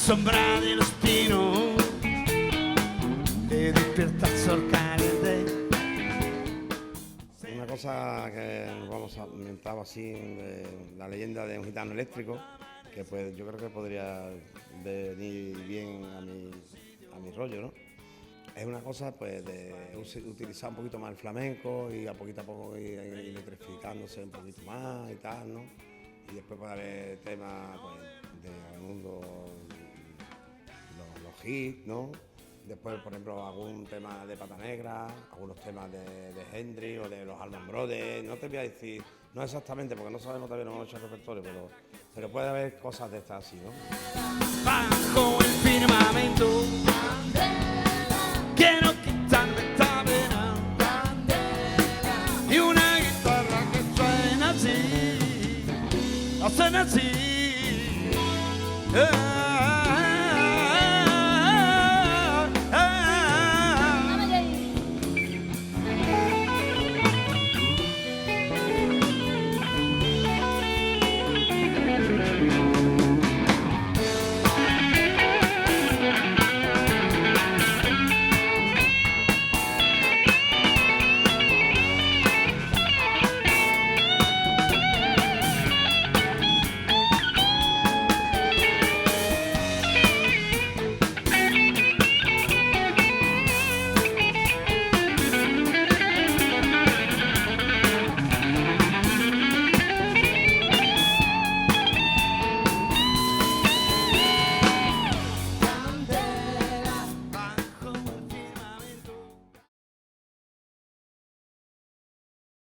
sombra dello spino e despertazo caliente. Una cosa que nos vamos a inventar así, la leyenda de un gitano eléctrico, que pues yo creo que podría venir bien a mi rollo, ¿no? Es una cosa pues de utilizar un poquito más el flamenco y a poco ir electrificándose un poquito más y tal, ¿no? Y después puede haber temas pues, de Raimundo, los hits, ¿no? Después, por ejemplo, algún tema de Pata Negra, algunos temas de Hendrix o de los Allman Brothers. No te voy a decir, no exactamente, porque no sabemos todavía, no hemos hecho el repertorio, pero puede haber cosas de estas así, ¿no? Bajo el firmamento quiero quitarme esta pena y una guitarra que suena así, suena así.